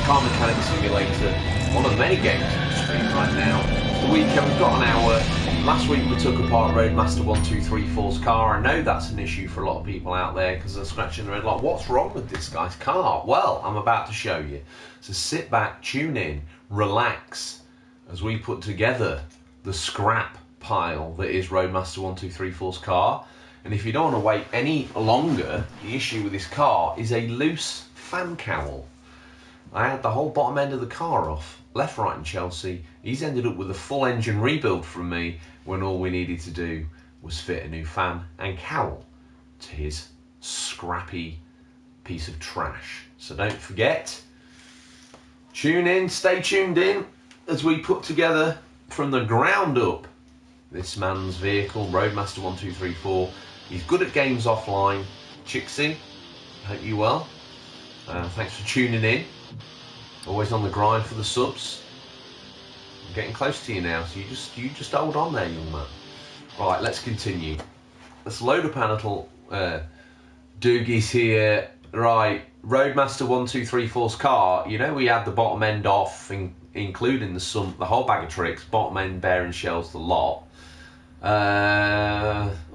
Car Mechanic Simulator, one of the many games on the stream right now. The weekend we've got an hour. Last week we took apart Roadmaster 1234's car. I know that's an issue for a lot of people out there because they're scratching their head like, what's wrong with this guy's car? Well, I'm about to show you. So sit back, tune in, relax as we put together the scrap pile that is Roadmaster 1234's car. And if you don't want to wait any longer, the issue with this car is a loose fan cowl. I had the whole bottom end of the car off, left, right and Chelsea. He's ended up with a full engine rebuild from me when all we needed to do was fit a new fan and cowl to his scrappy piece of trash. So don't forget, tune in, stay tuned in as we put together from the ground up this man's vehicle, Roadmaster 1234. He's good at games offline. Chixie, hope you well. Thanks for tuning in. Always on the grind for the subs. I'm getting close to you now, so you just hold on there, young man. Right, let's continue. Let's load up our little doogies here. Right, Roadmaster 1234's car. You know we had the bottom end off, including the sump, the whole bag of tricks, bottom end bearing shells, the lot.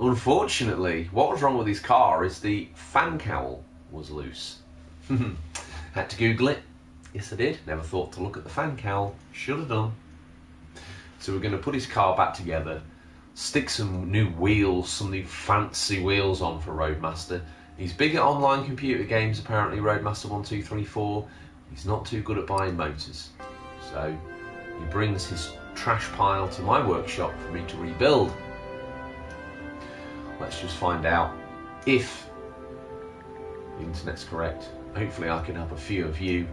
Unfortunately, what was wrong with his car is the fan cowl was loose. Had to Google it. Yes, I did. Never thought to look at the fan cowl. Should have done. So we're going to put his car back together, stick some new wheels, some new fancy wheels on for Roadmaster. He's big at online computer games, apparently, Roadmaster 1234. He's not too good at buying motors. So he brings his trash pile to my workshop for me to rebuild. Let's just find out if the internet's correct. Hopefully I can help a few of you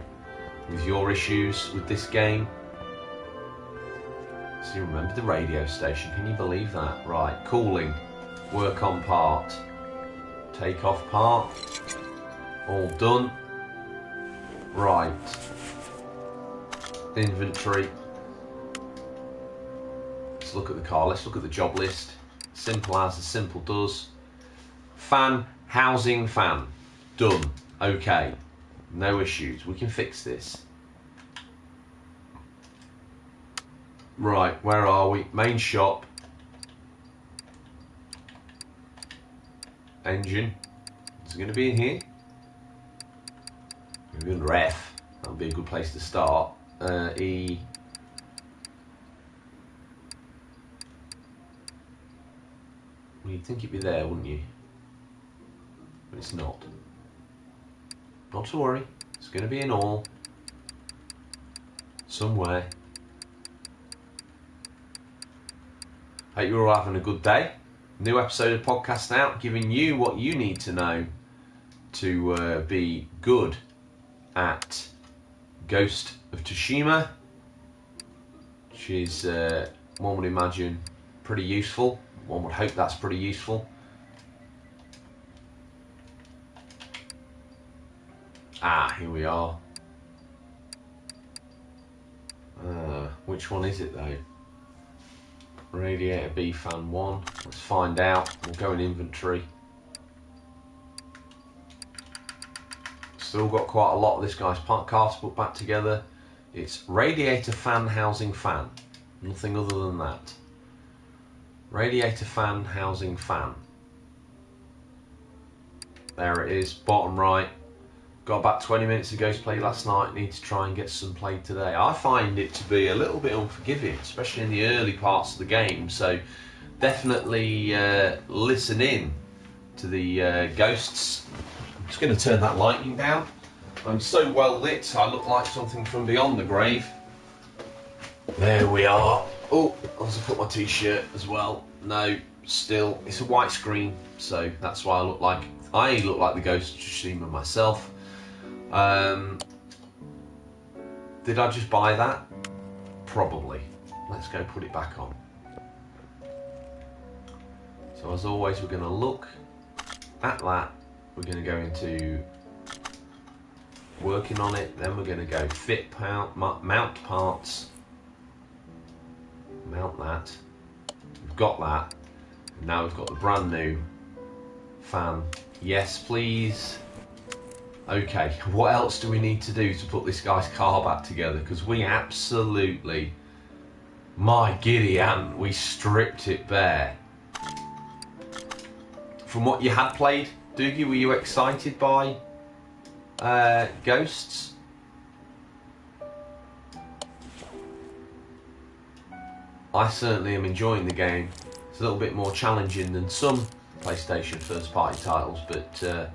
with your issues with this game. So you remember the radio station, can you believe that? Right, cooling, work on part, take off part, all done. Right, inventory. Let's look at the car, let's look at the job list. Simple as the simple does. Fan, housing, fan. Done. Okay. No issues. We can fix this. Right, where are we? Main shop. Engine. Is it going to be in here? Going to be under F. That'll be a good place to start. E. Well, you'd think it'd be there, wouldn't you? But it's not. Not to worry, it's going to be in all. Somewhere. Hope you're all having a good day. New episode of podcast out, giving you what you need to know to be good at Ghost of Tsushima, which is, one would imagine, pretty useful. One would hope that's pretty useful. Ah, here we are. Which one is it though? Radiator B fan 1. Let's find out. We'll go in inventory. Still got quite a lot of this guy's car to put back together. It's radiator fan housing fan. Nothing other than that. Radiator fan housing fan. There it is, bottom right. Got about 20 minutes of Ghost play last night. Need to try and get some play today. I find it to be a little bit unforgiving, especially in the early parts of the game. So definitely listen in to the ghosts. I'm just going to turn that lighting down. I'm so well lit, I look like something from beyond the grave. There we are. Oh, I'll also put my t-shirt as well. No, still, it's a white screen, so that's why I look like the Ghost of Tsushima myself. Did I just buy that? Probably. Let's go put it back on. So as always, we're going to look at that. We're going to go into working on it. Then we're going to go fit mount parts. Mount that. We've got that. And now we've got the brand new fan. Yes, please. Okay, what else do we need to do to put this guy's car back together? Because we absolutely, my giddy aunt, we stripped it bare. From what you had played, Doogie, were you excited by Ghosts? I certainly am enjoying the game. It's a little bit more challenging than some PlayStation first party titles, but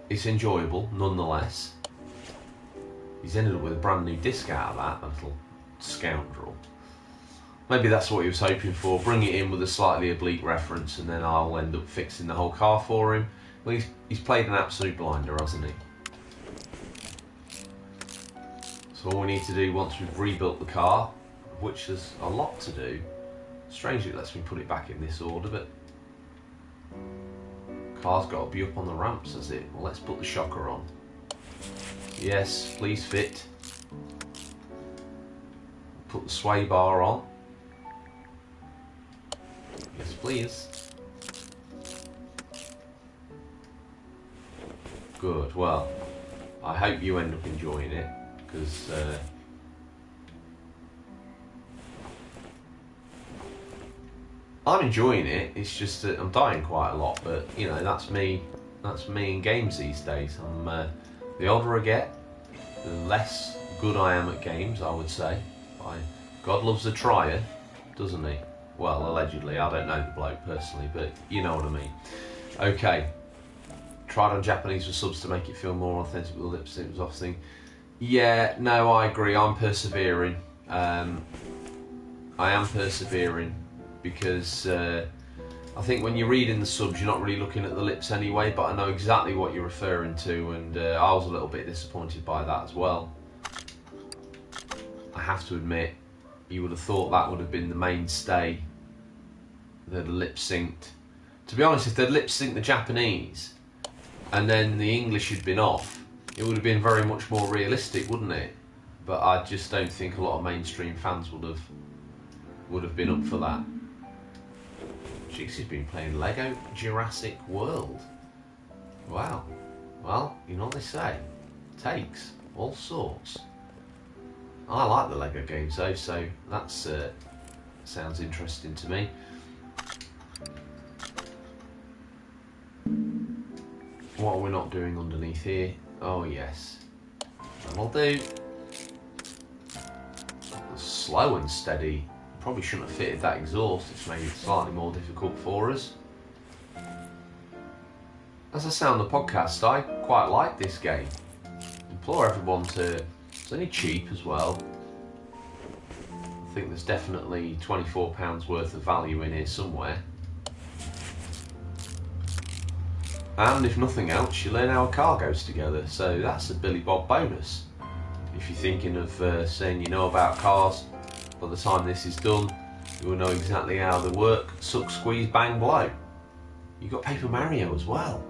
it's enjoyable nonetheless. He's ended up with a brand new disc out of that little scoundrel. Maybe that's what he was hoping for. Bring it in with a slightly oblique reference and then I'll end up fixing the whole car for him. Well, he's played an absolute blinder, hasn't he? So all we need to do once we've rebuilt the car, which there's a lot to do. Strangely, it lets me put it back in this order, but car's got to be up on the ramps, has it? Well, let's put the shocker on. Yes, please fit. Put the sway bar on. Yes, please. Good. Well, I hope you end up enjoying it, because I'm enjoying it. It's just that I'm dying quite a lot, but you know, that's me. That's me in games these days. The older I get, the less good I am at games, I would say. God loves a trier, doesn't he? Well, allegedly. I don't know the bloke personally, but you know what I mean. Okay. Tried on Japanese with subs to make it feel more authentic with the lip sync. Was off thing. Yeah, no, I agree. I'm persevering. I am persevering because I think when you're reading the subs, you're not really looking at the lips anyway. But I know exactly what you're referring to, and I was a little bit disappointed by that as well. I have to admit, you would have thought that would have been the mainstay. They'd lip synced. To be honest, if they'd lip synced the Japanese and then the English had been off, it would have been very much more realistic, wouldn't it? But I just don't think a lot of mainstream fans would have been up for that. Jigs has been playing Lego Jurassic World. Wow. Well, you know what they say. Takes all sorts. I like the Lego games though, so that's sounds interesting to me. What are we not doing underneath here? Oh yes, that'll do. Slow and steady. Probably shouldn't have fitted that exhaust. It's made it slightly more difficult for us. As I say on the podcast, I quite like this game. Implore everyone to. It's only cheap as well. I think there's definitely £24 worth of value in here somewhere. And if nothing else, you learn how a car goes together, so that's a Billy Bob bonus. If you're thinking of saying you know about cars, by the time this is done, you will know exactly how they work. Suck, squeeze, bang, blow. You've got Paper Mario as well.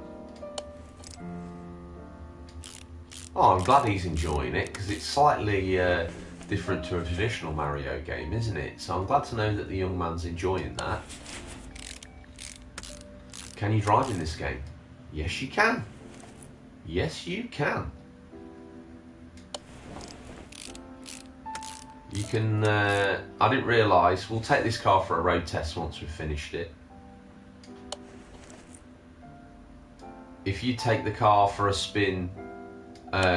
Oh, I'm glad he's enjoying it, because it's slightly different to a traditional Mario game, isn't it? So I'm glad to know that the young man's enjoying that. Can you drive in this game? Yes, you can. Yes, you can. You can, I didn't realise, we'll take this car for a road test once we've finished it. If you take the car for a spin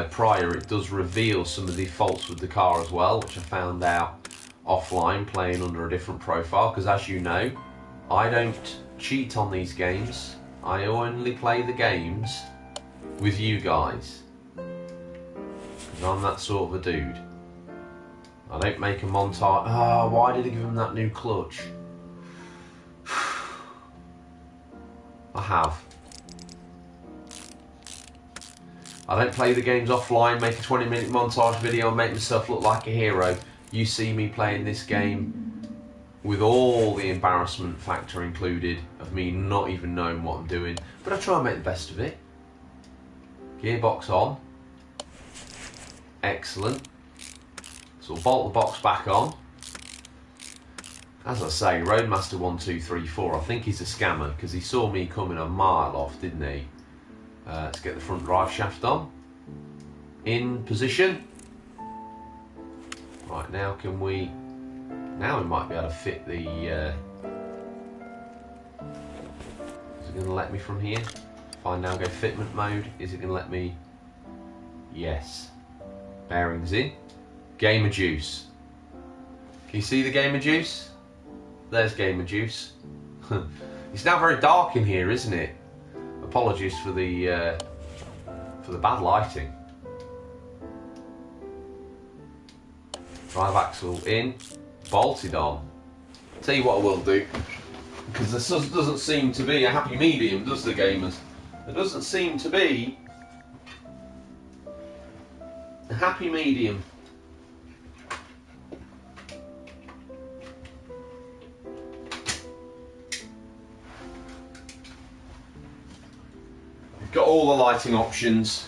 prior, it does reveal some of the faults with the car as well, which I found out offline playing under a different profile, because as you know, I don't cheat on these games. I only play the games with you guys, because I'm that sort of a dude. I don't make a montage. Oh, why did I give him that new clutch? I have. I don't play the games offline, make a 20-minute montage video and make myself look like a hero. You see me playing this game with all the embarrassment factor included of me not even knowing what I'm doing. But I try and make the best of it. Gearbox on. Excellent. So we'll bolt the box back on. As I say, Roadmaster 1234, I think he's a scammer because he saw me coming a mile off, didn't he? Let's get the front drive shaft on. In position. Right, now can we... Now we might be able to fit the... Is it going to let me from here? If I now go fitment mode, is it going to let me... Yes. Bearings in. Gamer juice. Can you see the gamer juice? There's gamer juice. It's now very dark in here, isn't it? Apologies for the bad lighting. Drive axle in, bolted on. Tell you what I will do, because this doesn't seem to be a happy medium, does the gamers? There doesn't seem to be a happy medium. We've got all the lighting options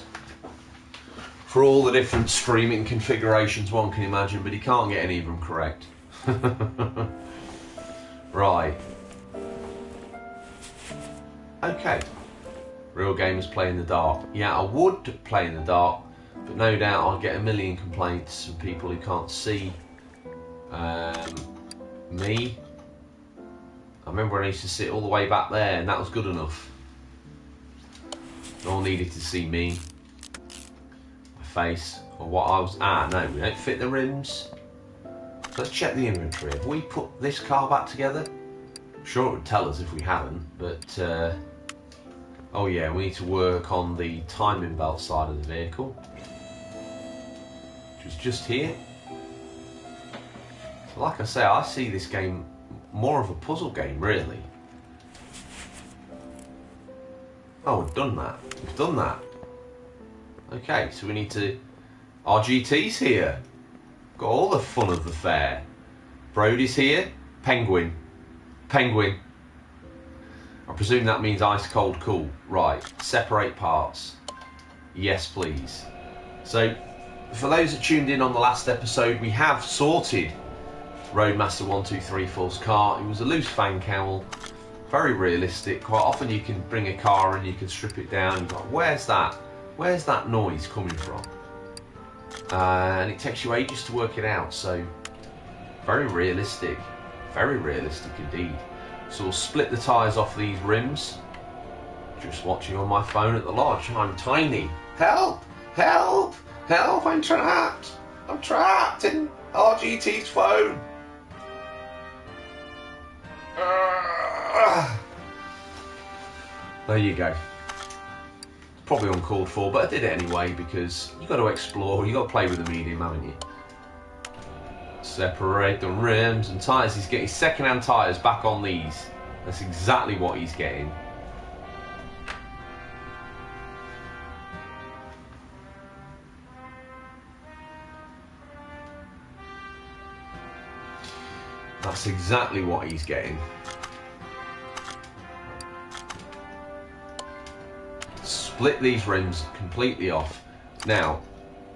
for all the different streaming configurations one can imagine, but he can't get any of them correct. Right. Okay. Real gamers play in the dark. Yeah, I would play in the dark, but no doubt I'll get a million complaints from people who can't see me. I remember when I used to sit all the way back there, and that was good enough. No one needed to see me, my face, or what I was. No, we don't fit the rims. Let's check the inventory. Have we put this car back together? I'm sure it would tell us if we haven't, but oh yeah, we need to work on the timing belt side of the vehicle, which was just here. So like I say, I see this game more of a puzzle game, really. Oh, we've done that. We've done that. Okay, so we need to... RGT's here. Got all the fun of the fair. Brody's here. Penguin. Penguin. I presume that means ice cold cool. Right. Separate parts. Yes, please. So, for those that tuned in on the last episode, we have sorted Roadmaster 123's car. It was a loose fan cowl. Very realistic. Quite often you can bring a car and you can strip it down and go, where's that? Where's that noise coming from? And it takes you ages to work it out, so very realistic indeed. So we'll split the tyres off these rims. Just watching on my phone at the lodge. I'm tiny. Help! Help! Help! I'm trapped! I'm trapped in RGT's phone. There you go. Probably uncalled for, but I did it anyway because you got to explore, you got to play with the medium, haven't you? Separate the rims and tyres. He's getting second-hand tyres back on these. That's exactly what he's getting. That's exactly what he's getting. Split these rims completely off. Now,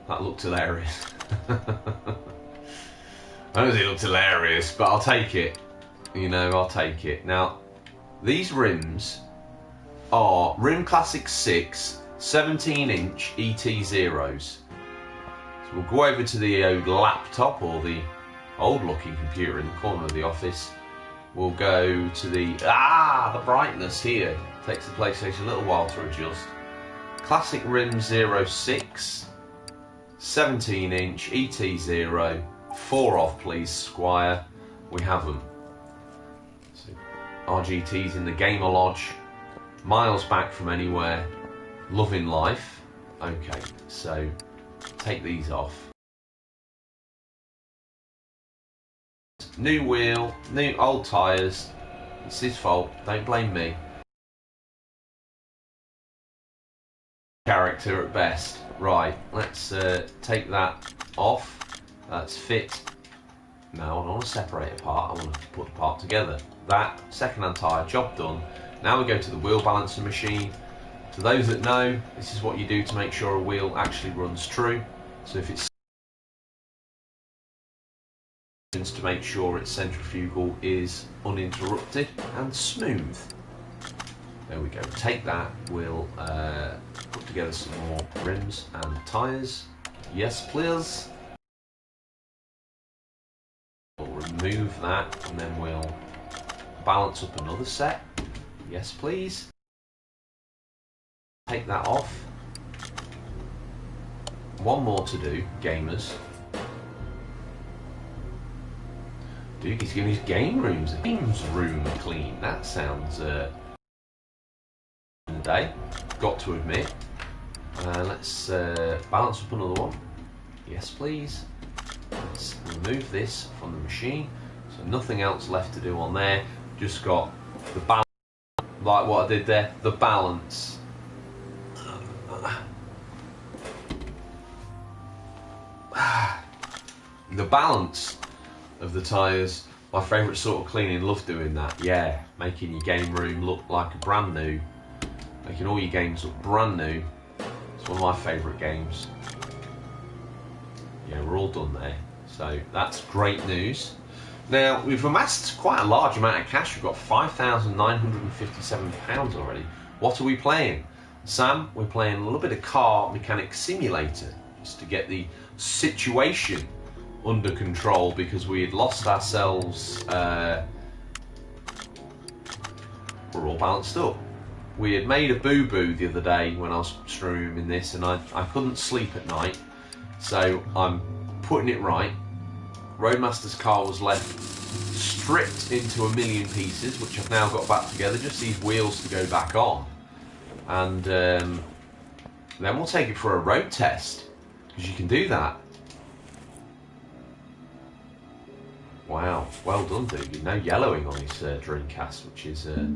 that looked hilarious. I don't think it looked hilarious, but I'll take it. You know, I'll take it. Now, these rims are Rim Classic 6 17-inch ET Zeros. So we'll go over to the old laptop, or the old-looking computer in the corner of the office. We'll go to the brightness here. Takes the PlayStation a little while to adjust. Classic Rim 06, 17-inch ET0, 4 off please, Squire. We have them. So RGT's in the Gamer Lodge, miles back from anywhere, loving life. Okay, so take these off. New wheel, new old tyres. It's his fault, don't blame me. Character at best. Right, let's take that off. That's fit. No, I don't want to separate it apart, I want to put the part together. That, second-hand tyre, job done. Now we go to the wheel balancer machine. To those that know, this is what you do to make sure a wheel actually runs true. So if it's to make sure its centrifugal is uninterrupted and smooth. There we go. Take that. We'll put together some more rims and tyres. Yes, please. We'll remove that, and then we'll balance up another set. Yes, please. Take that off. One more to do, gamers. Dude, he's giving his game room clean. That sounds day. Got to admit. Let's balance up another one. Yes, please. Let's remove this from the machine. So nothing else left to do on there. Just got the balance, like what I did there. The balance. The balance of the tyres. My favourite sort of cleaning. Love doing that. Yeah, making your game room look like a brand new. Making all your games look brand new. It's one of my favourite games. Yeah, we're all done there. So that's great news. Now, we've amassed quite a large amount of cash. We've got £5,957 already. What are we playing? Sam, we're playing a little bit of Car Mechanic Simulator, just to get the situation under control, because we had lost ourselves. We're all balanced up. We had made a boo-boo the other day when I was streaming this, and I couldn't sleep at night, so I'm putting it right. Roadmaster's car was left stripped into a million pieces, which I've now got back together, just these wheels to go back on. And then we'll take it for a road test, because you can do that. Wow, well done, dude. No yellowing on his Dreamcast, which is a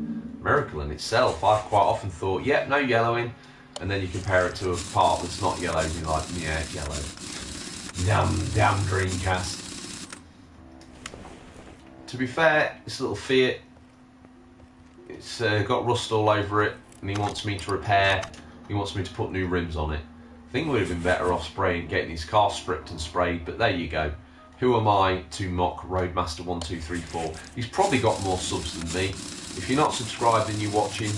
miracle in itself. I've quite often thought, yep, no yellowing, and then you compare it to a part that's not yellowed, and you're like, yeah, yellow. Damn Dreamcast. To be fair, this little Fiat, it's got rust all over it, and he wants me to repair. He wants me to put new rims on it. I think we would have been better off getting his car stripped and sprayed, but there you go. Who am I to mock Roadmaster1234? He's probably got more subs than me. If you're not subscribed and you're watching,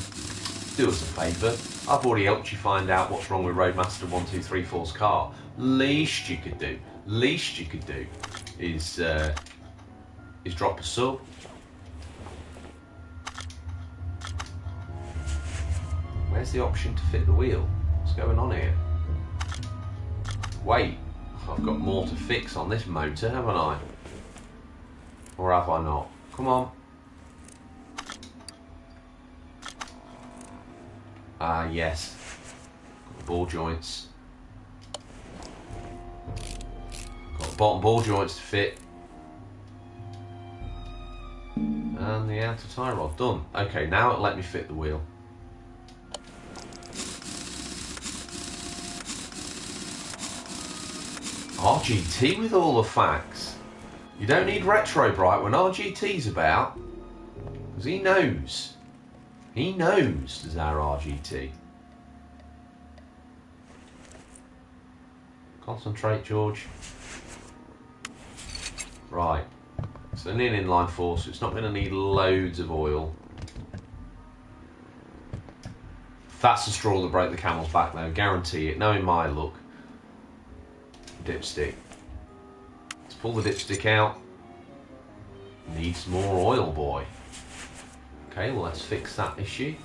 do us a favour. I've already helped you find out what's wrong with Roadmaster1234's car. Least you could do is drop a sub. Where's the option to fit the wheel? What's going on here? Wait. I've got more to fix on this motor, haven't I? Or have I not? Come on. Ah, yes. Got the ball joints. Got the bottom ball joints to fit. And the outer tie rod done. Okay, now it'll let me fit the wheel. RGT with all the facts. You don't need Retro Bright when RGT's about, because he knows. He knows, does our RGT. Concentrate, George. Right. It's only an inline four, so it's not going to need loads of oil. That's the straw that broke the camel's back, though. Guarantee it. Knowing my luck. Dipstick. Let's pull the dipstick out. Needs more oil, boy. Okay, well, let's fix that issue.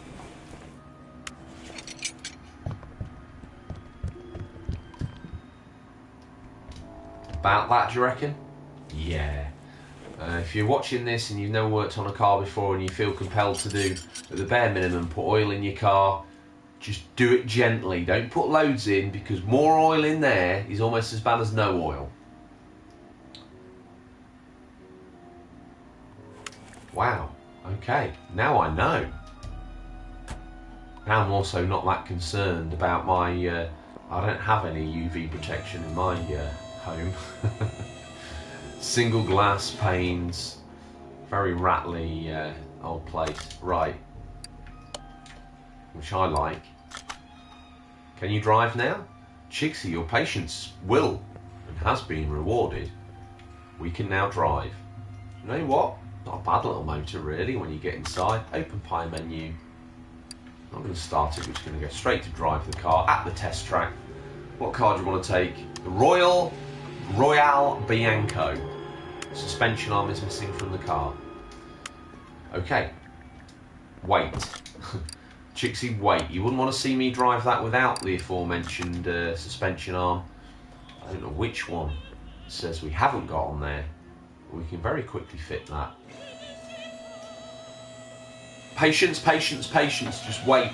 About that, do you reckon? Yeah. If you're watching this and you've never worked on a car before and you feel compelled to do, at the bare minimum, put oil in your car, just do it gently. Don't put loads in, because more oil in there is almost as bad as no oil. Wow. Okay. Now I know. Now I'm also not that concerned about my... I don't have any UV protection in my home. Single glass panes. Very rattly old place. Right. Which I like. Can you drive now? Chicksy, your patience will and has been rewarded. We can now drive. You know what? Not a bad little motor really when you get inside. Open pie menu. I'm going to start it. We're just going to go straight to drive the car at the test track. What car do you want to take? The Royal Bianco. Suspension arm is missing from the car. Okay. Wait. Chixie, wait. You wouldn't want to see me drive that without the aforementioned suspension arm. I don't know which one it says we haven't got on there. We can very quickly fit that. Patience, patience, patience. Just wait.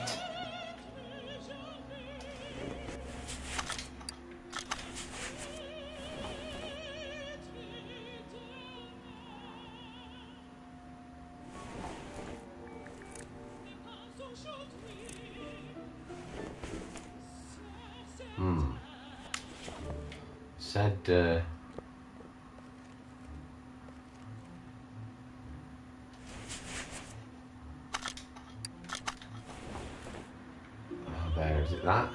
Said there, is it that?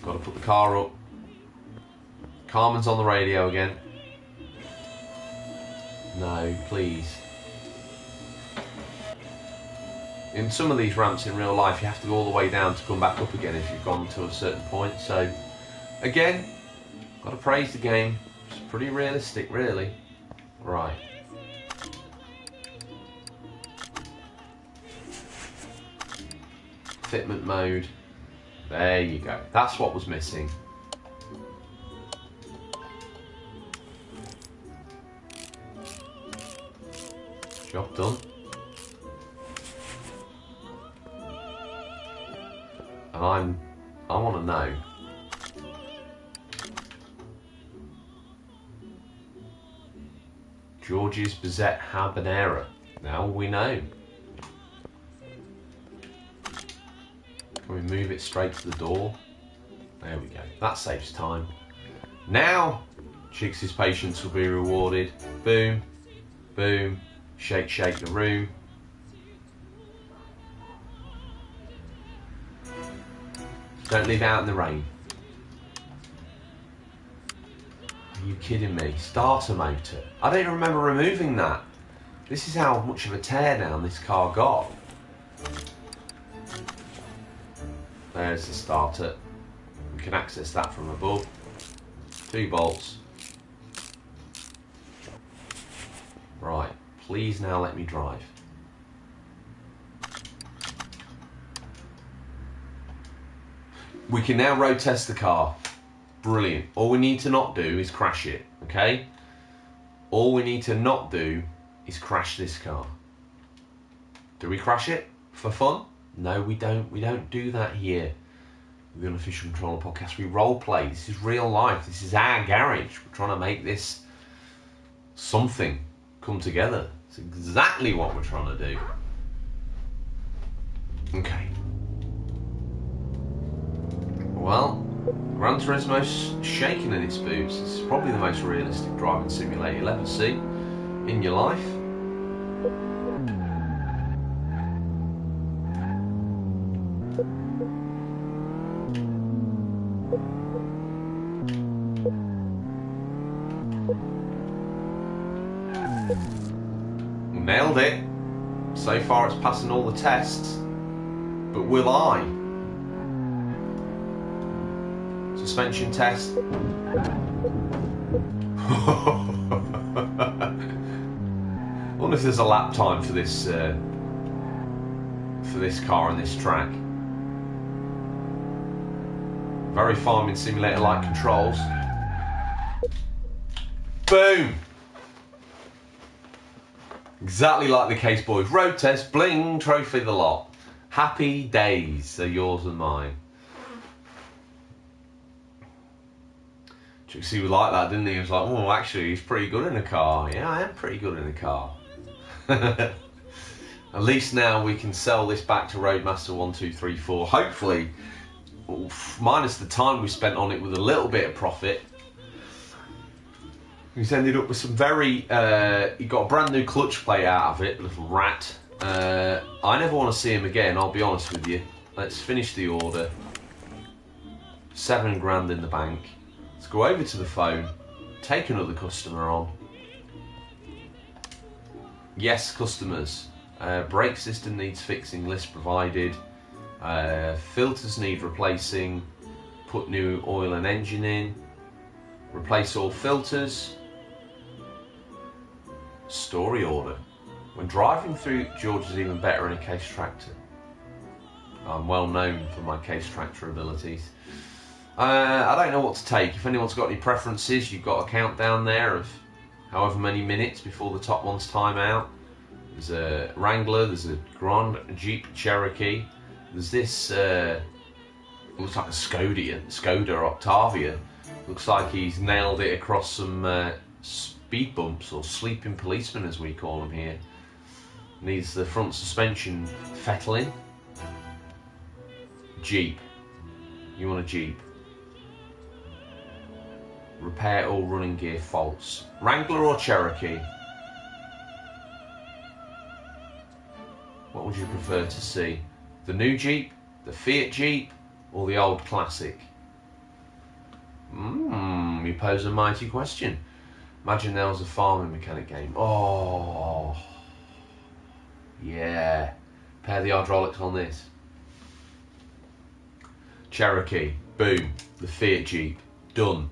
Got to put the car up. Carmen's on the radio again. No, please. In some of these ramps in real life, you have to go all the way down to come back up again if you've gone to a certain point. So, again, got to praise the game. It's pretty realistic, really. Right. Fitment mode. There you go. That's what was missing. Job done. And I want to know. George's Bizet Habanera. Now we know. Can we move it straight to the door? There we go. That saves time. Now, Chix's patience will be rewarded. Boom, boom, shake, shake the room. Don't leave it out in the rain. Are you kidding me? Starter motor. I don't even remember removing that. This is how much of a teardown this car got. There's the starter. We can access that from above. 2 bolts. Right. Please now let me drive. We can now road test the car. Brilliant. All we need to not do is crash it, okay? All we need to not do is crash this car. Do we crash it for fun? No, we don't. We don't do that here. The Unofficial Controller Podcast. We role play. This is real life. This is our garage. We're trying to make this something come together. It's exactly what we're trying to do. Okay. Well, Gran Turismo's shaking in its boots. This is probably the most realistic driving simulator you'll ever see in your life. Nailed it. So far it's passing all the tests. But will I? Suspension test. I wonder if there's a lap time for this car and this track. Very farming simulator-like controls. Boom! Exactly like the Case Boys road test. Bling, trophy the lot. Happy days are yours and mine. Trixie was like that, didn't he? He was like, oh, actually, he's pretty good in a car. Yeah, I am pretty good in a car. At least now we can sell this back to Roadmaster 1234. Hopefully, minus the time we spent on it, with a little bit of profit. He's ended up with some very... he got a brand new clutch plate out of it, little rat. I never want to see him again, I'll be honest with you. Let's finish the order. £7 grand in the bank. Let's go over to the phone, take another customer on. Yes, customers. Brake system needs fixing, list provided. Filters need replacing, put new oil and engine in. Replace all filters. Story order. When driving through, George is even better in a case tractor. I'm well known for my case tractor abilities. I don't know what to take. If anyone's got any preferences, you've got a countdown there of however many minutes before the top one's time out. There's a Wrangler, there's a Grand Jeep Cherokee, there's this, looks like a Skoda Octavia. Looks like he's nailed it across some speed bumps, or sleeping policemen as we call them here. Needs the front suspension fettling. Jeep. You want a Jeep. Repair all running gear faults. Wrangler or Cherokee? What would you prefer to see? The new Jeep, the Fiat Jeep, or the old classic? You pose a mighty question. Imagine there was a farming mechanic game. Oh, yeah. Pair the hydraulics on this. Cherokee, boom. The Fiat Jeep, done.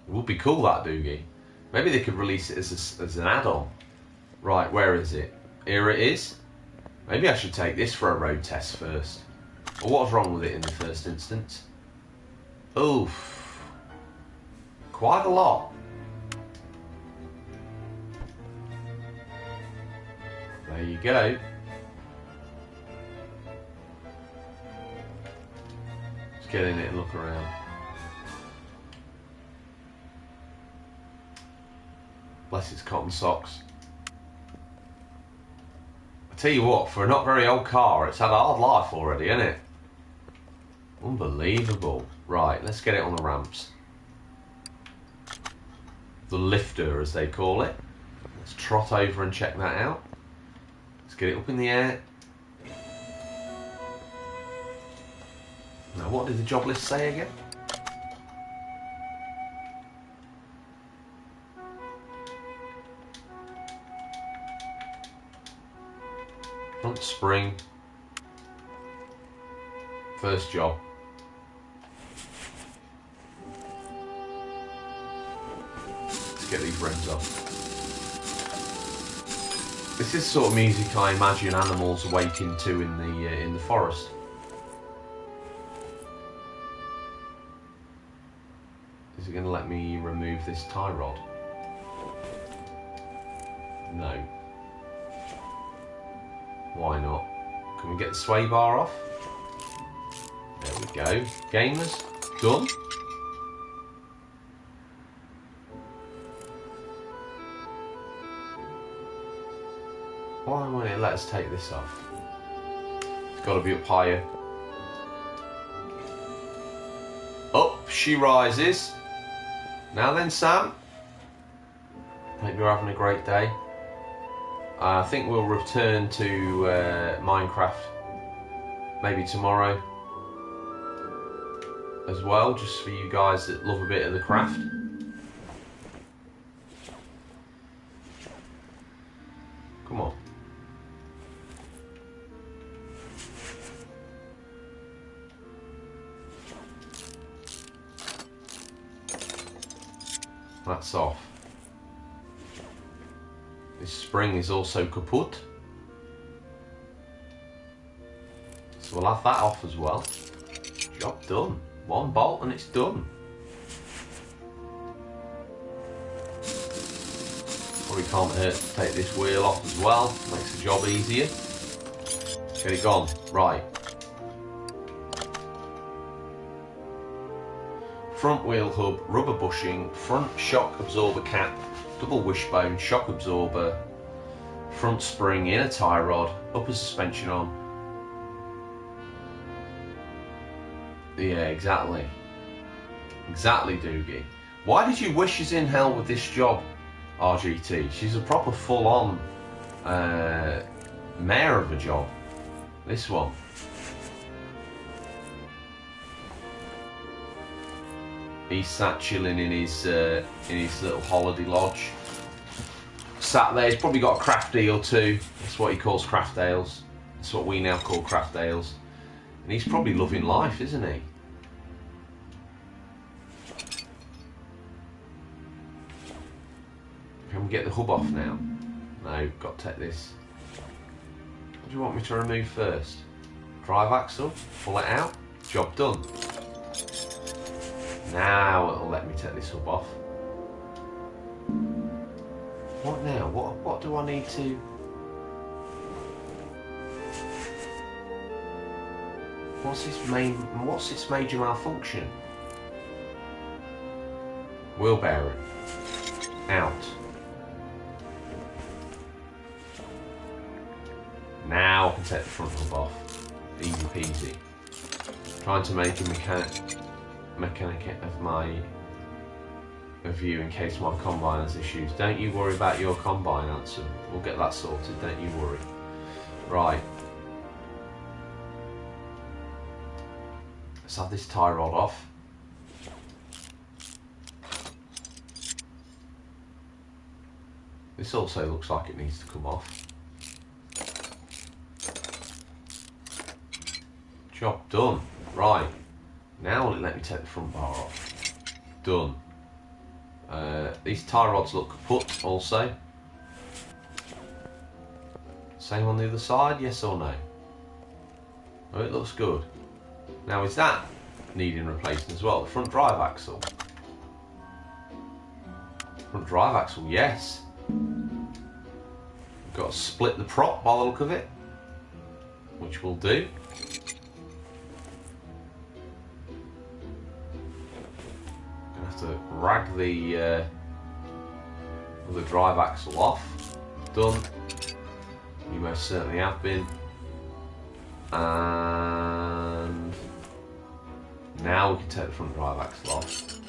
It would be cool, that doogie. Maybe they could release it as an add-on. Right, where is it? Here it is. Maybe I should take this for a road test first. Or what's wrong with it in the first instance? Oof. Quite a lot. There you go. Let's get in it and look around. Bless its cotton socks. I tell you what, for a not very old car, it's had a hard life already, hasn't it? Unbelievable. Right, let's get it on the ramps. The lifter, as they call it. Let's trot over and check that out. Let's get it up in the air. Now, what did the job list say again? Front spring. First job. Let's get these rims off. This is sort of music I imagine animals awaking to in the forest. Is it going to let me remove this tie rod? No. Why not? Can we get the sway bar off? There we go. Gamers, done. Why won't it let us take this off? It's got to be up higher. Up she rises. Now then, Sam. Hope you're having a great day. I think we'll return to Minecraft maybe tomorrow as well, just for you guys that love a bit of the craft. Come on. That's off. This spring is also kaput. So we'll have that off as well. Job done. One bolt and it's done. Probably can't hurt to take this wheel off as well. Makes the job easier. Get it gone. Right. Front wheel hub, rubber bushing, front shock absorber cap, double wishbone, shock absorber, front spring, inner tie rod, upper suspension on. Yeah, exactly. Exactly, Doogie. Why did you wish us in hell with this job, RGT? She's a proper full-on mare of a job. This one. He's sat chilling in his little holiday lodge, sat there. He's probably got a craft ale too. That's what he calls craft ales. That's what we now call craft ales. And he's probably loving life, isn't he? Can we get the hub off now? No, got to take this. What do you want me to remove first? Drive axle, pull it out, job done. Now it'll let me take this hub off. What now? What do I need to... What's its major malfunction? Wheel bearing. Out. Now I can take the front hub off. Easy peasy. Trying to make a mechanic of you in case my combine has issues. Don't you worry about your combine, Answer. We'll get that sorted, don't you worry. Right. Let's have this tie rod off. This also looks like it needs to come off. Job done. Right. Now will it let me take the front bar off? Done. These tie rods look kaput also. Same on the other side, yes or no? Oh, it looks good. Now is that needing replacing as well? The front drive axle. Front drive axle, yes. We've got to split the prop by the look of it, which we'll do. Gonna have to rag the drive axle off. Done. You most certainly have been. And now we can take the front drive axle off.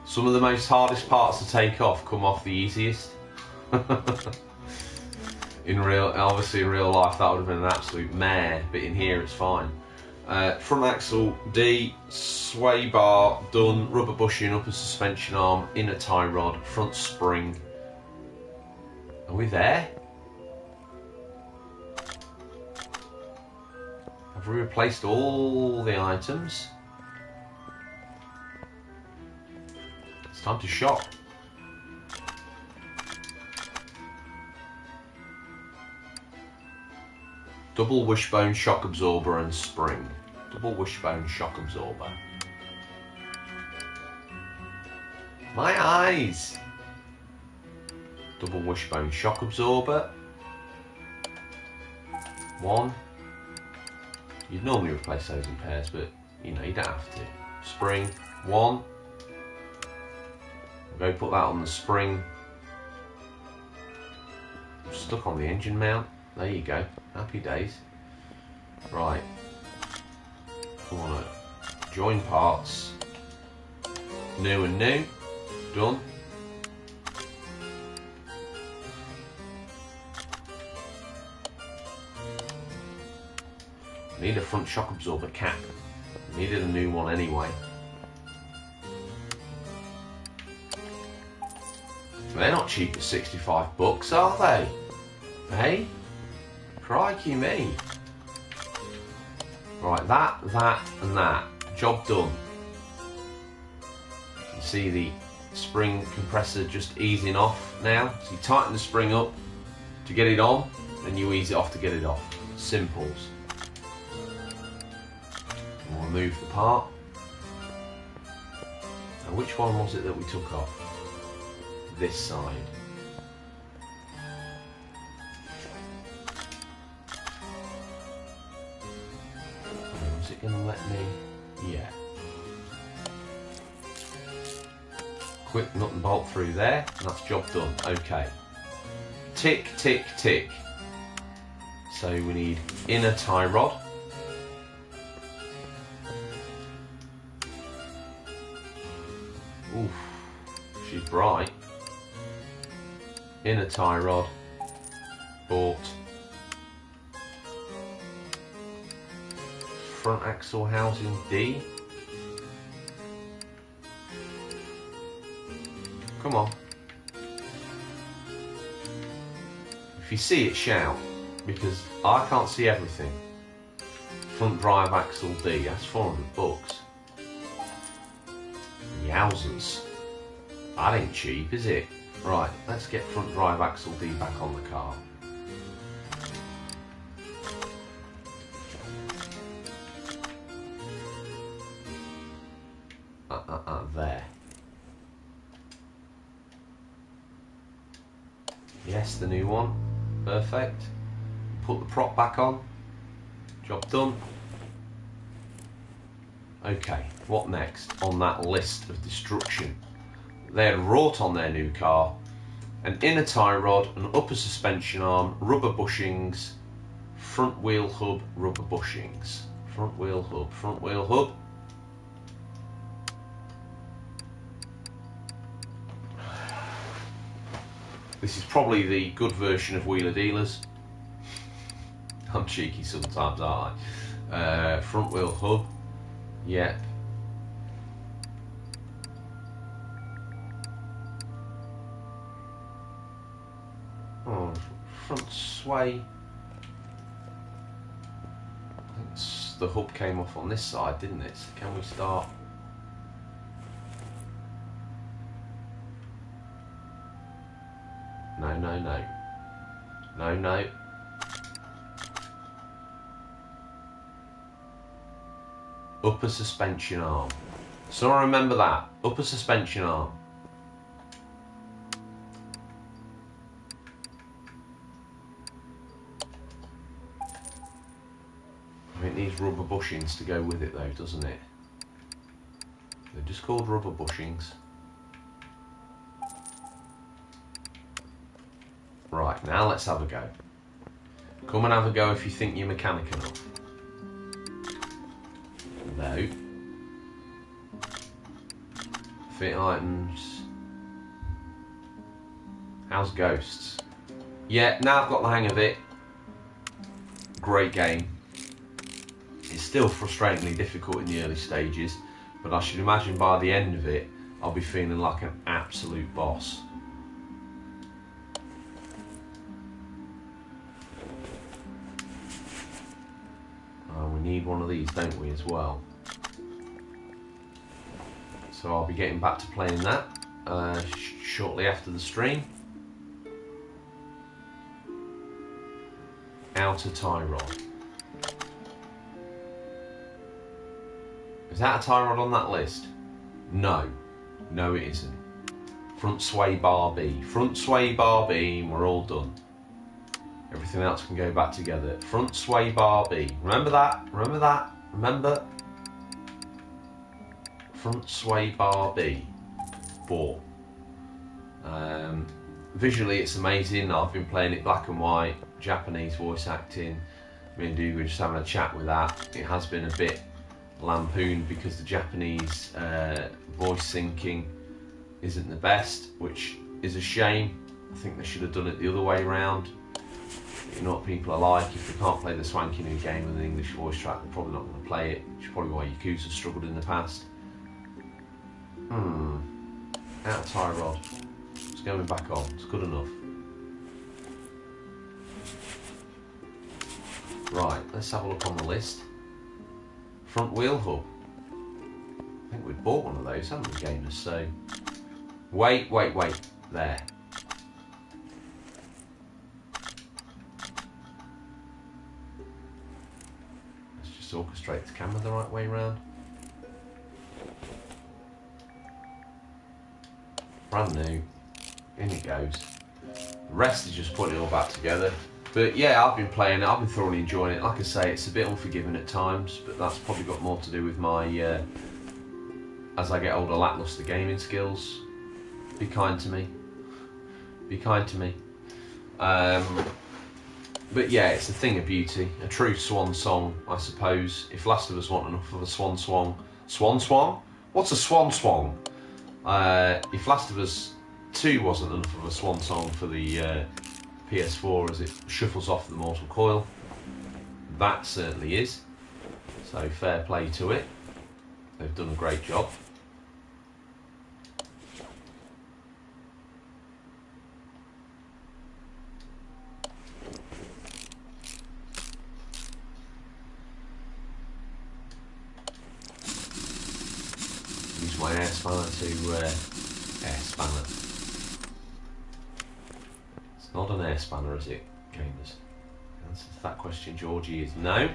Some of the most hardest parts to take off come off the easiest. Obviously in real life that would have been an absolute mare, but in here it's fine. Front axle D, sway bar done, rubber bushing, upper suspension arm, inner tie rod, front spring. Are we there? Have we replaced all the items? It's time to shop. Double wishbone shock absorber and spring. Double wishbone shock absorber. My eyes! Double wishbone shock absorber. One. You'd normally replace those in pairs, but you know, you don't have to. Spring, one. Go put that on the spring. Stuck on the engine mount. There you go. Happy days. Right. I want to join parts. New and new. Done. Need a front shock absorber cap. Needed a new one anyway. They're not cheap at 65 bucks, are they? Hey? Crikey me. Right, that, and that. Job done. You can see the spring compressor just easing off now. So you tighten the spring up to get it on, then you ease it off to get it off. Simples. We'll remove the part. Now which one was it that we took off? This side. Is it going to let me? Yeah. Quick nut and bolt through there, and that's job done. Okay. Tick, tick, tick. So we need inner tie rod. Oof, she's bright. Inner tie rod. Bought. Front axle housing D. Come on. If you see it, shout, because I can't see everything. Front drive axle D, that's $400. Yowzers. That ain't cheap, is it? Right, let's get front drive axle D back on the car. There. Yes, the new one. Perfect. Put the prop back on. Job done. Okay, what next on that list of destruction? They had wrought on their new car an inner tie rod, an upper suspension arm, rubber bushings, front wheel hub, rubber bushings. Front wheel hub, front wheel hub. This is probably the good version of wheeler dealers. I'm cheeky sometimes, aren't I? Front wheel hub. Yep. Oh, front sway. I think the hub came off on this side, didn't it? So can we start? No, no, no. No, no. Upper suspension arm. So I remember that. Upper suspension arm. It needs rubber bushings to go with it though, doesn't it? They're just called rubber bushings. Right, now let's have a go. Come and have a go if you think you're mechanic enough. No. Fit items. How's Ghosts? Yeah, now I've got the hang of it. Great game. It's still frustratingly difficult in the early stages, but I should imagine by the end of it, I'll be feeling like an absolute boss. We need one of these, don't we, as well? So I'll be getting back to playing that shortly after the stream. Outer tie rod. Is that a tie rod on that list? No. No, it isn't. Front sway bar B. Front sway bar B, and we're all done. Everything else can go back together. Front sway bar B. Remember that? Remember that? Remember? Front sway bar B. 4. Visually it's amazing. I've been playing it black and white, Japanese voice acting. Me and Duke were just having a chat with that. It has been a bit lampooned because the Japanese voice syncing isn't the best, which is a shame. I think they should have done it the other way around. You know what people are like. If they can't play the swanky new game with an English voice track, they're probably not going to play it, which is probably why Yakuza struggled in the past. Out tie rod. It's going back on. It's good enough. Right, let's have a look on the list. Front wheel hub. I think we've bought one of those, haven't we, gamers? So, wait. There. Let's just orchestrate the camera the right way round. Brand new. In it goes. The rest is just putting it all back together. But yeah, I've been playing it. I've been thoroughly enjoying it. Like I say, it's a bit unforgiving at times, but that's probably got more to do with my, as I get older, lackluster gaming skills. Be kind to me. Be kind to me. But yeah, it's a thing of beauty. A true swan song, I suppose. If Last of Us want enough of a swan song. Swan swan? What's a swan swan? If Last of Us 2 wasn't enough of a swan song for the PS4 as it shuffles off the mortal coil, that certainly is. So fair play to it. They've done a great job. use my air spanner to air spanner. It's not an air spanner, is it, gamers? The answer to that question, Georgie, is no.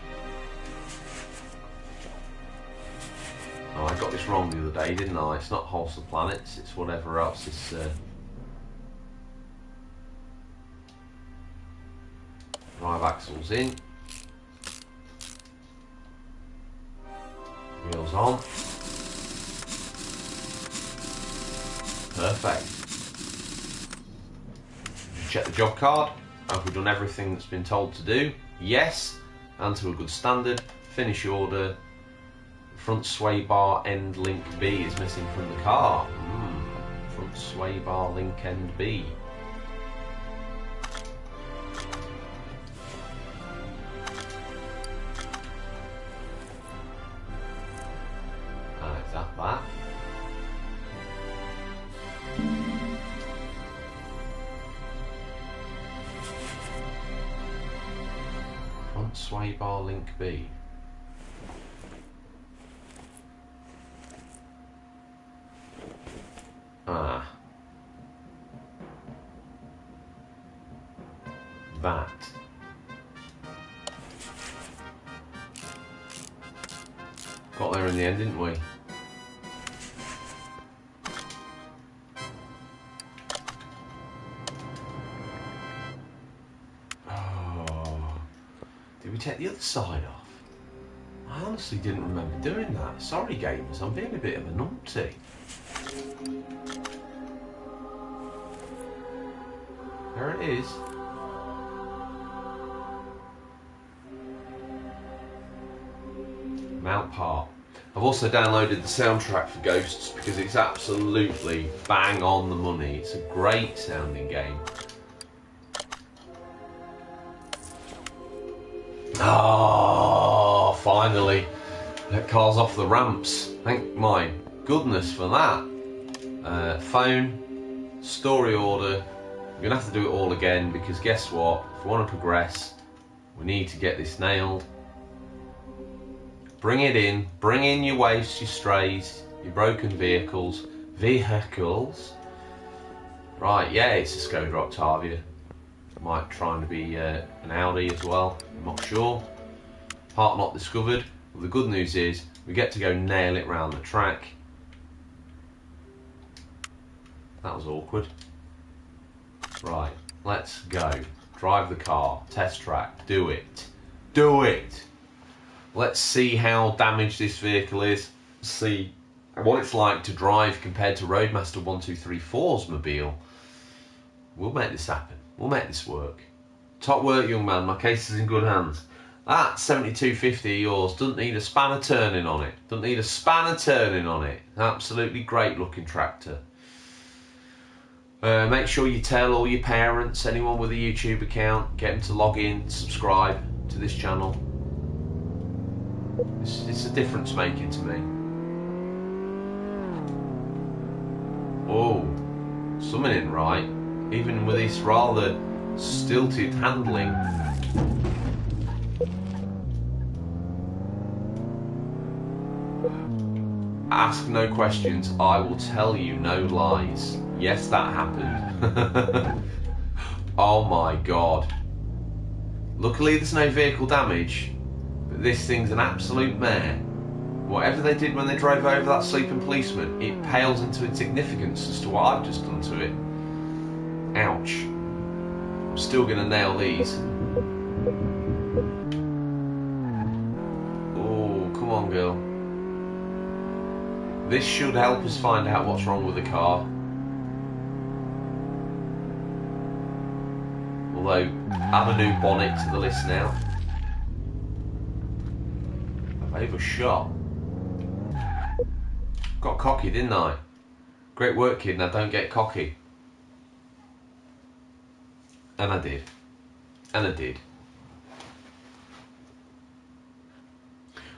Oh, I got this wrong the other day, didn't I? It's not Wholesome Planets, it's whatever else. It's drive axles in, wheels on. Perfect. Check the job card. Have we done everything that's been told to do? Yes, and to a good standard. Finish order. Front sway bar end link B is missing from the car. Front sway bar link end B. Is that? Front sway bar link B. That. Got there in the end, didn't we? Oh, did we take the other side off? I honestly didn't remember doing that. Sorry gamers, I'm being a bit of a numpty. There it is. Mount part. I've also downloaded the soundtrack for Ghosts because it's absolutely bang on the money. It's a great sounding game. Oh, finally. That car's off the ramps. Thank my goodness for that. Phone, story order. We're going to have to do it all again because guess what? If we want to progress, we need to get this nailed. Bring it in. Bring in your waifs, your strays, your broken vehicles. Right, yeah, it's a Skoda Octavia. Might try and be an Audi as well. I'm not sure. Part not discovered. Well, the good news is we get to go nail it round the track. That was awkward. Right, let's go. Drive the car. Test track. Do it. Do it! Let's see how damaged this vehicle is. See what it's like to drive compared to Roadmaster 1234's mobile. We'll make this happen. We'll make this work. Top work, young man. My case is in good hands. That 7250 of yours doesn't need a spanner turning on it. Doesn't need a spanner turning on it. Absolutely great looking tractor. Make sure you tell all your parents, anyone with a YouTube account, get them to log in, subscribe to this channel. It's a difference making to me. Oh, something ain't right. Even with this rather stilted handling. Ask no questions, I will tell you no lies. Yes, that happened. Oh my god. Luckily there's no vehicle damage. This thing's an absolute mare. Whatever they did when they drove over that sleeping policeman, it pales into insignificance as to what I've just done to it. Ouch. I'm still gonna nail these. Oh, come on, girl. This should help us find out what's wrong with the car. Although, add a new bonnet to the list now. I've overshot. Got cocky, didn't I? Great work, kid. Now don't get cocky. And I did. And I did.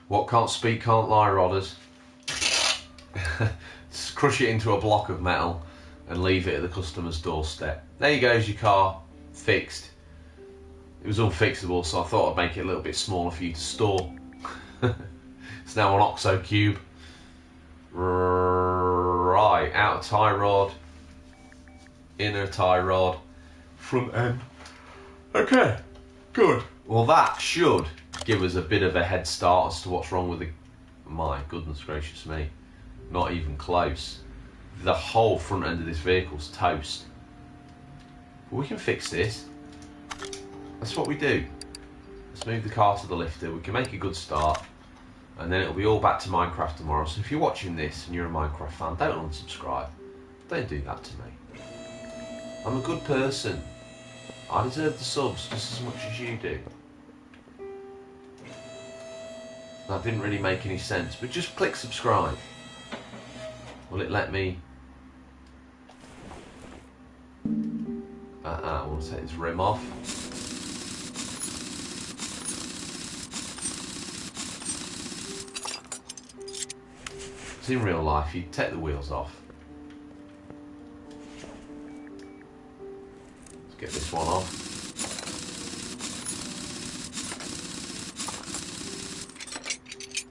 What can't speak can't lie, Rodders. Just crush it into a block of metal and leave it at the customer's doorstep. There you goes your car, fixed. It was unfixable, so I thought I'd make it a little bit smaller for you to store. It's now an OXO cube. Right, outer tie rod, inner tie rod, front end. Okay, good. Well, that should give us a bit of a head start as to what's wrong with the... My goodness gracious me. Not even close. The whole front end of this vehicle's toast. But we can fix this. That's what we do. Let's move the car to the lifter. We can make a good start. And then it'll be all back to Minecraft tomorrow. So if you're watching this and you're a Minecraft fan, don't unsubscribe. Don't do that to me. I'm a good person. I deserve the subs just as much as you do. That didn't really make any sense, but just click subscribe. Will it let me... I want to take this rim off. Because in real life, you take the wheels off. Let's get this one off.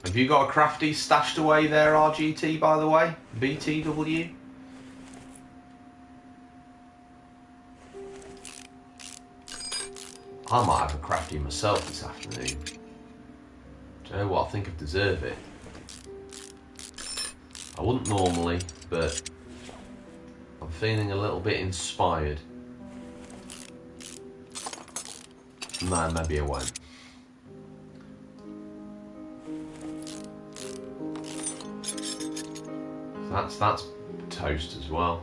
Have you got a crafty stashed away there, RGT, by the way? BTW? I might have a crafty myself this afternoon. Do you know what? I think I deserve it. I wouldn't normally, but I'm feeling a little bit inspired. No, maybe I won't. That's toast as well.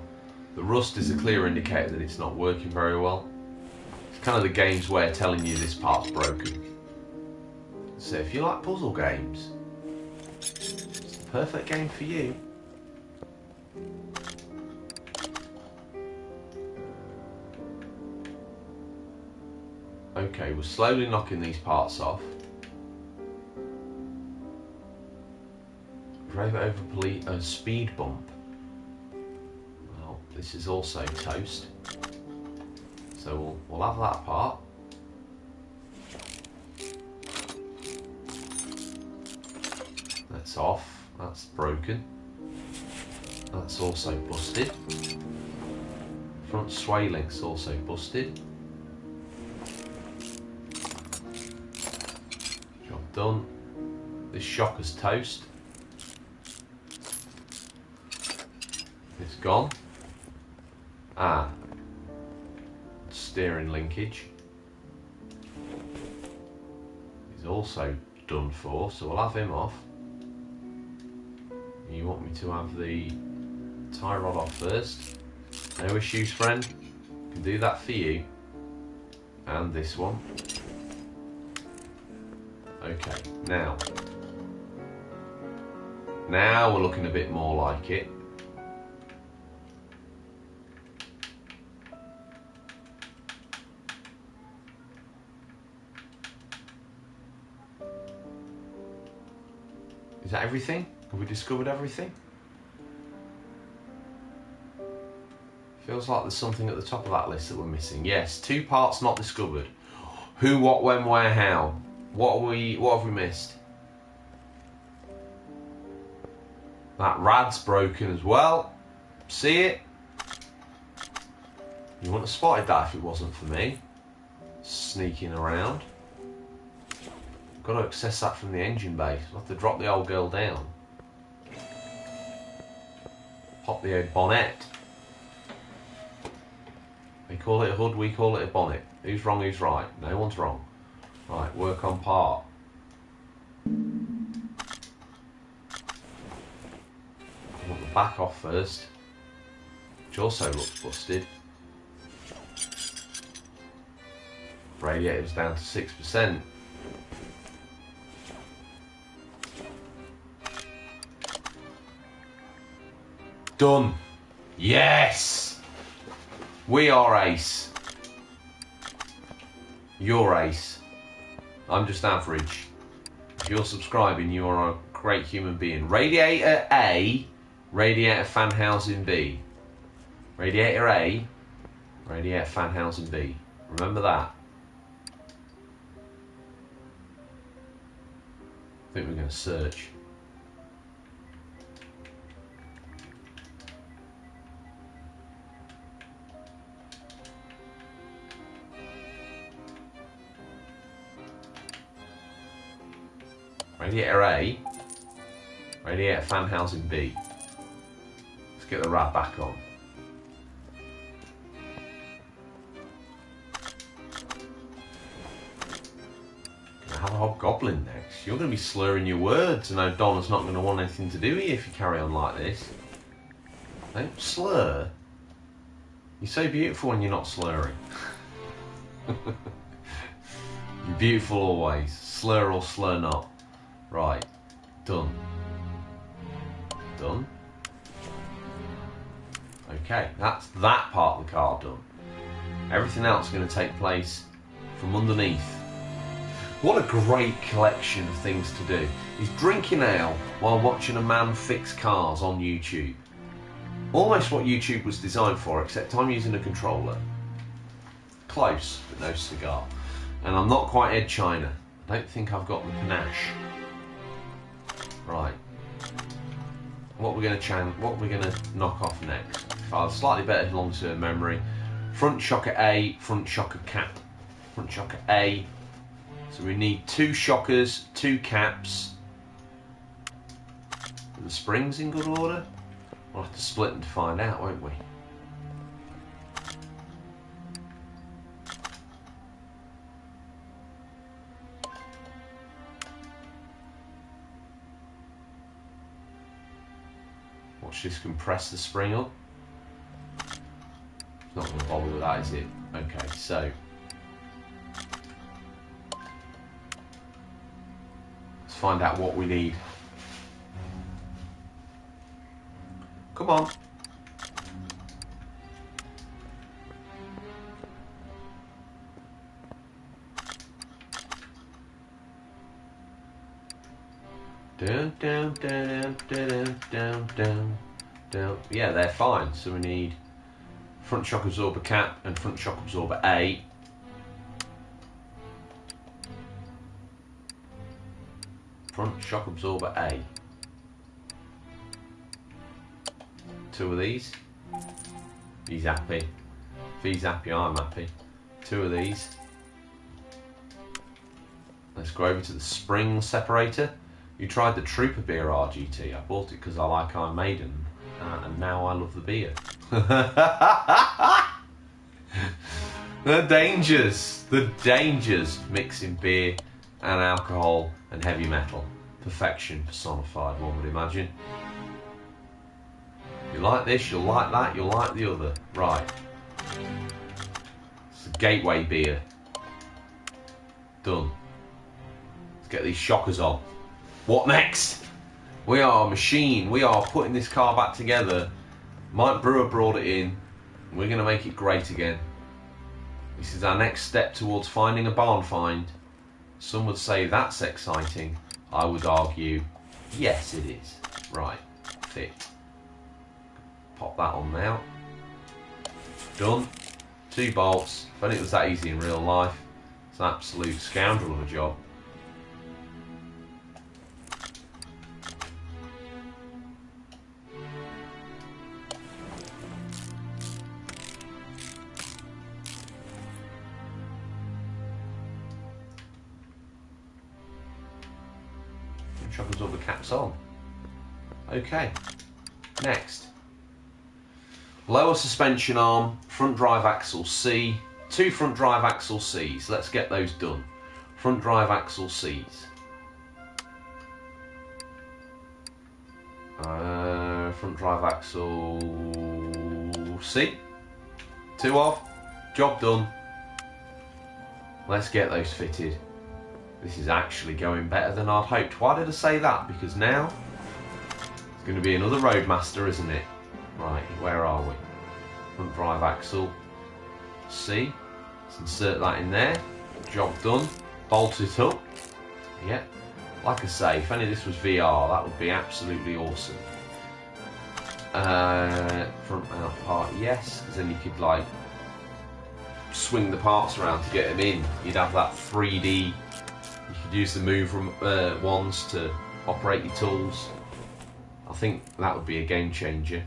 The rust is a clear indicator that it's not working very well. It's kind of the game's way of telling you this part's broken. So if you like puzzle games, it's the perfect game for you. Okay, we're slowly knocking these parts off. Drove over a speed bump. Well, this is also toast. So we'll have that part. That's off. That's broken. That's also busted. Front sway link's also busted. Job done. This shocker's toast. It's gone. Steering linkage is also done for, so we'll have him off. You want me to have the tie rod off first? No issues, friend. Can do that for you. And this one. Okay, now we're looking a bit more like it. Is that everything? Have we discovered everything? Feels like there's something at the top of that list that we're missing. Yes, 2 parts not discovered. Who, what, when, where, how. What have we missed? That rad's broken as well. See it? You wouldn't have spotted that if it wasn't for me sneaking around. Got to access that from the engine bay. I'll have to drop the old girl down. Pop the old bonnet. They call it a hood, we call it a bonnet. Who's wrong, who's right? No one's wrong. Right, work on part. I want the back off first, which also looks busted. Radiator's down to 6%. Done. Yes! We are ace. You're ace. I'm just average. If you're subscribing, you are a great human being. Radiator A, radiator fan housing B. Radiator A, radiator fan housing B. Remember that. I think we're going to search. Radiator A. Radiator fan housing B. Let's get the rad back on. Gonna have a hobgoblin next. You're gonna be slurring your words, and O'Donna's not gonna want anything to do with you if you carry on like this. Don't slur. You're so beautiful when you're not slurring. You're beautiful always. Slur or slur not. Right. Done. Done. Okay, that's that part of the car done. Everything else is going to take place from underneath. What a great collection of things to do. He's drinking ale while watching a man fix cars on YouTube. Almost what YouTube was designed for, except I'm using a controller. Close, but no cigar. And I'm not quite Ed China. I don't think I've got the panache. Right. What we're going to knock off next? Slightly better long-term memory. Front shocker A, front shocker cap. Front shocker A. So we need 2 shockers, 2 caps. Are the springs in good order? We'll have to split them to find out, won't we? Watch this compress the spring up. It's not going to bother with that, is it? Okay, so let's find out what we need. Come on. Down, down, down, down, down, down, down. Yeah, they're fine. So we need front shock absorber cap and front shock absorber A. Front shock absorber A. 2 of these. He's happy. If he's happy, I'm happy. 2 of these. Let's go over to the spring separator. You tried the Trooper beer RGT. I bought it because I like Iron Maiden, and now I love the beer. The dangers of mixing beer and alcohol and heavy metal. Perfection personified, one would imagine. You like this, you'll like that, you'll like the other. Right. It's a gateway beer. Done. Let's get these shockers on. What next? We are a machine. We are putting this car back together. Mike Brewer brought it in. We're going to make it great again. This is our next step towards finding a barn find. Some would say that's exciting. I would argue, yes it is. Right, fit. Pop that on now. Done. 2 bolts. If only it was that easy in real life. It's an absolute scoundrel of a job. Shock absorber caps on. Okay. Next. Lower suspension arm, front drive axle C, 2 front drive axle Cs. Let's get those done. Front drive axle Cs. Front drive axle C. 2 off. Job done. Let's get those fitted. This is actually going better than I'd hoped. Why did I say that? Because now it's going to be another Roadmaster, isn't it? Right, where are we? Front drive axle C. Let's insert that in there. Job done. Bolt it up. Yeah. Like I say, if any of this was VR, that would be absolutely awesome. Front mount part, yes, because then you could like swing the parts around to get them in. You'd have that 3D. You could use the move wands to operate your tools. I think that would be a game changer.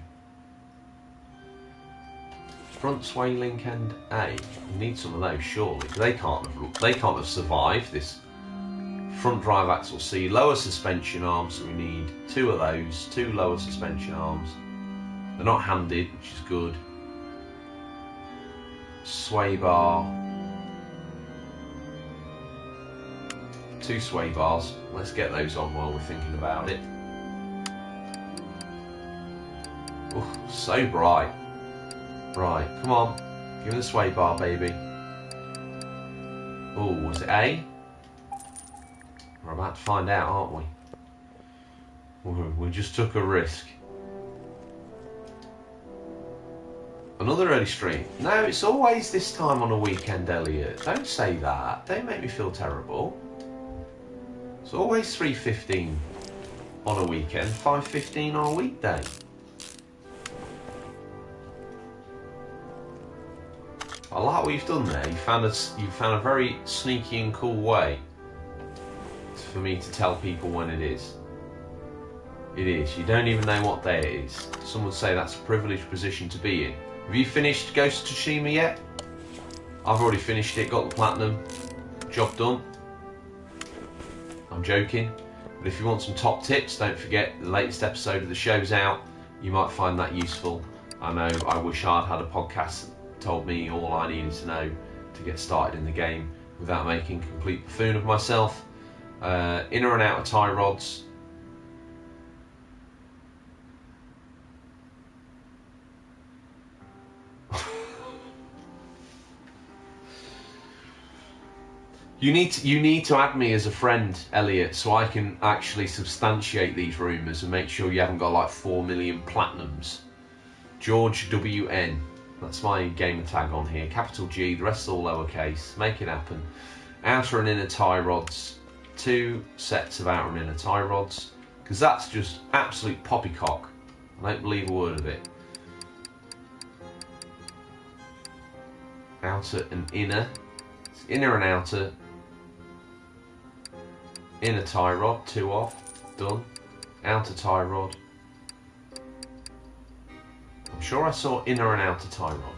Front sway link end A. You need some of those surely. They can't have survived this front drive axle C, lower suspension arms, so we need 2 of those, 2 lower suspension arms. They're not handed, which is good. Sway bar. 2 sway bars. Let's get those on while we're thinking about it. Oh, so bright. Right, come on. Give me the sway bar, baby. Oh, was it A? We're about to find out, aren't we? We just took a risk. Another early stream. No, it's always this time on a weekend, Elliot. Don't say that. Don't make me feel terrible. It's always 3:15 on a weekend, 5:15 on a weekday. I like what you've done there. You found a very sneaky and cool way for me to tell people when it is. It is. You don't even know what day it is. Some would say that's a privileged position to be in. Have you finished Ghost of Tsushima yet? I've already finished it, got the platinum. Job done. I'm joking. But if you want some top tips, don't forget the latest episode of the show's out. You might find that useful. I know I wish I'd had a podcast that told me all I needed to know to get started in the game without making a complete buffoon of myself. Inner and outer tie rods. You need to add me as a friend, Elliot, so I can actually substantiate these rumours and make sure you haven't got like 4 million platinums. George WN, that's my gamer tag on here. Capital G, the rest all lowercase. Make it happen. Outer and inner tie rods. 2 sets of outer and inner tie rods, because that's just absolute poppycock. I don't believe a word of it. Outer and inner. It's inner and outer. Inner tie rod, 2 off, done. Outer tie rod. I'm sure I saw inner and outer tie rod.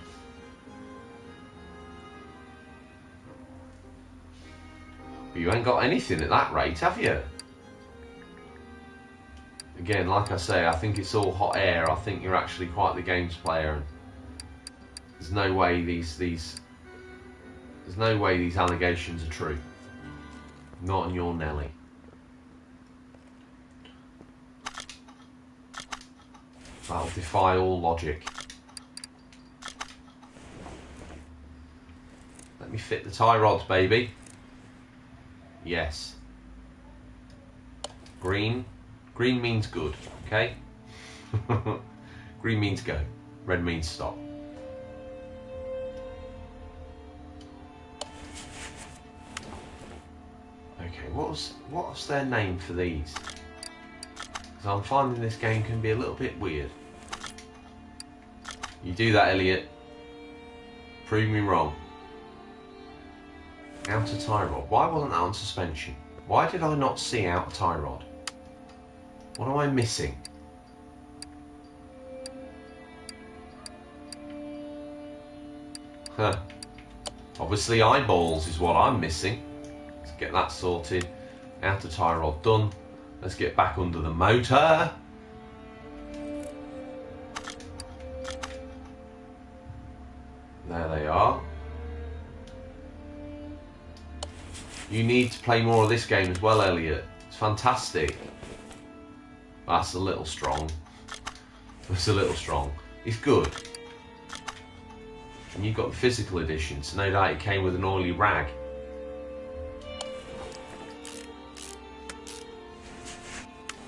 But you ain't got anything at that rate, have you? Again, like I say, I think it's all hot air. I think you're actually quite the games player, and there's no way these allegations are true. Not on your Nelly. That'll defy all logic. Let me fit the tie rods, baby. Yes. Green. Green means good, okay? Green means go. Red means stop. Okay, what's their name for these? Because I'm finding this game can be a little bit weird. You do that, Elliot. Prove me wrong. Outer tie rod. Why wasn't that on suspension? Why did I not see outer tie rod? What am I missing? Huh. Obviously eyeballs is what I'm missing. Let's get that sorted. Outer tie rod done. Let's get back under the motor. There they are. You need to play more of this game as well, Elliot. It's fantastic. That's a little strong. That's a little strong. It's good. And you've got the physical edition, so no doubt it came with an oily rag.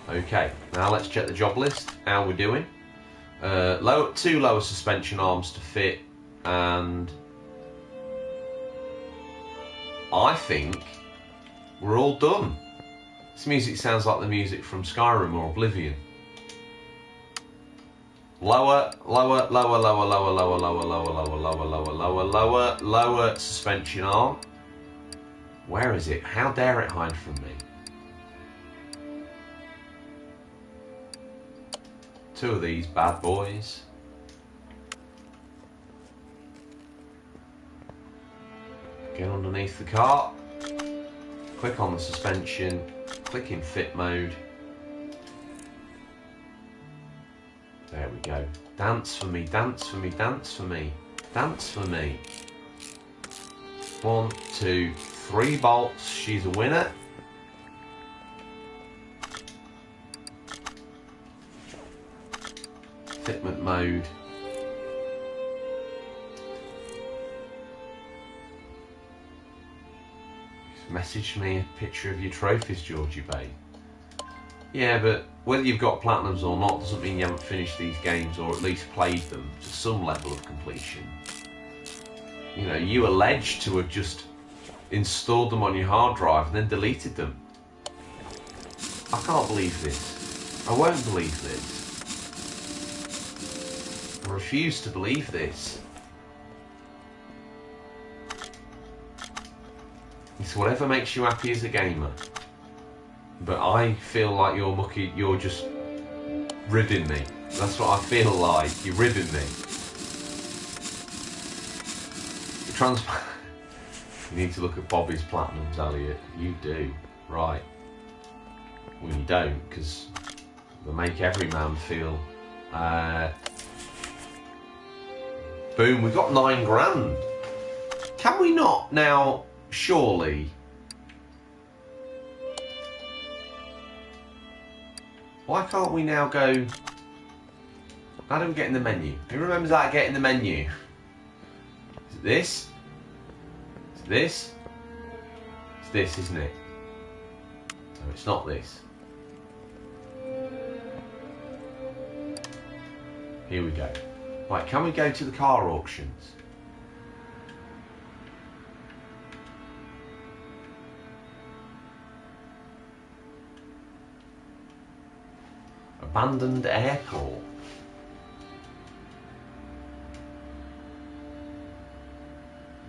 Okay, now let's check the job list. How we're doing. 2 lower suspension arms to fit, and I think we're all done. This music sounds like the music from Skyrim or Oblivion. Lower suspension arm. Where is it? How dare it hide from me? 2 of these bad boys. Get underneath the car. click on the suspension, click in fit mode. There we go. Dance for me, dance for me, dance for me, dance for me. 1, 2, 3 bolts. She's a winner. Fitment mode. Message me a picture of your trophies, Georgie Bay. Yeah, but whether you've got platinums or not doesn't mean you haven't finished these games or at least played them to some level of completion. You know, you allege to have just installed them on your hard drive and then deleted them. I can't believe this. I won't believe this. I refuse to believe this. It's whatever makes you happy as a gamer. But I feel like you're just ribbing me. That's what I feel like. You're ribbing me. You need to look at Bobby's platinums, Elliot. You do. Right. Well, you don't, because they make every man feel... Boom, we've got 9 grand. Can we not now... Surely. Why can't we now go... How do we get in the menu? Who remembers how to get in the menu? Is it this? Is it this? It's this, isn't it? No, it's not this. Here we go. Right, can we go to the car auctions? Abandoned airport.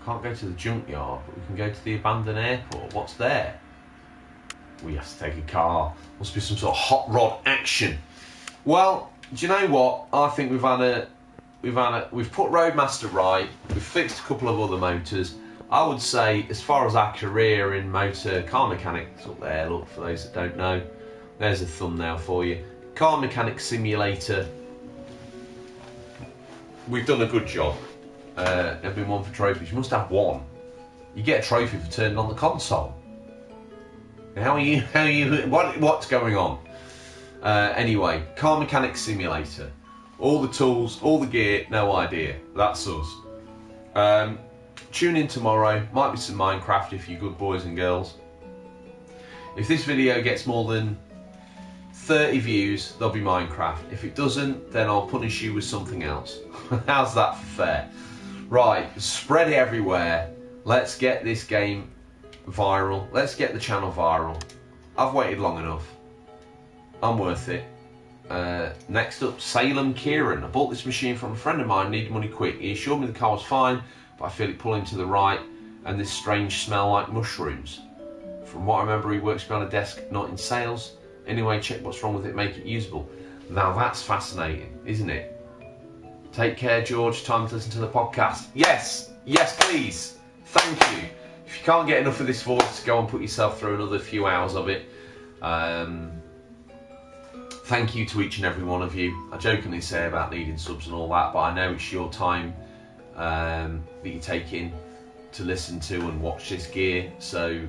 Can't go to the junkyard, but we can go to the abandoned airport. What's there? We have to take a car. Must be some sort of hot rod action. Well, do you know what? I think we've put Roadmaster right. We've fixed a couple of other motors. I would say, as far as our career in motor car mechanics, up there. Look, for those that don't know, there's a thumbnail for you. Car mechanic simulator. We've done a good job. There've been one for trophies. You must have one. You get a trophy for turning on the console. What's going on? Anyway, car mechanic simulator. All the tools, all the gear, no idea. That's us. Tune in tomorrow. Might be some Minecraft if you're good boys and girls. If this video gets more than 30 views, there'll be Minecraft. If it doesn't, then I'll punish you with something else. How's that for fair? Right, spread it everywhere. Let's get this game viral. Let's get the channel viral. I've waited long enough. I'm worth it. Next up, Salem Kieran. I bought this machine from a friend of mine, needed money quick. He assured me the car was fine, but I feel it pulling to the right and this strange smell like mushrooms. From what I remember, he works behind a desk, not in sales. Anyway, check what's wrong with it, make it usable. Now that's fascinating, isn't it? Take care, George. Time to listen to the podcast. Yes, yes, please. Thank you. If you can't get enough of this voice, go and put yourself through another few hours of it. Thank you to each and every one of you. I jokingly say about needing subs and all that, but I know it's your time that you take in to listen to and watch this gear. So,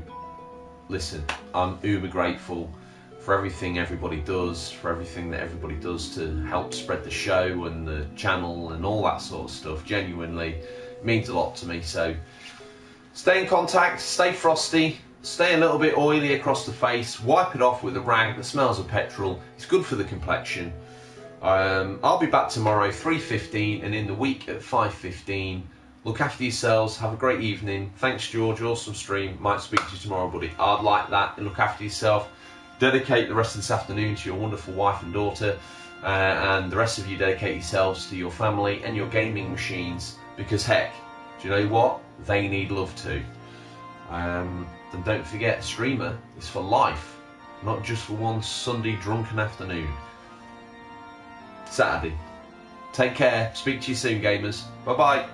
listen, I'm uber grateful for everything everybody does, for everything that everybody does to help spread the show and the channel and all that sort of stuff. Genuinely, it means a lot to me. So, stay in contact, stay frosty, stay a little bit oily across the face, wipe it off with a rag that smells of petrol. It's good for the complexion. I'll be back tomorrow 3:15 and in the week at 5:15. Look after yourselves, have a great evening. Thanks, George, awesome stream. Might speak to you tomorrow, buddy. I'd like that. And look after yourself. Dedicate the rest of this afternoon to your wonderful wife and daughter, and the rest of you dedicate yourselves to your family and your gaming machines, because heck, do you know what? They need love too. And don't forget, streamer is for life, not just for one Sunday drunken afternoon. Saturday. Take care. Speak to you soon, gamers. Bye bye.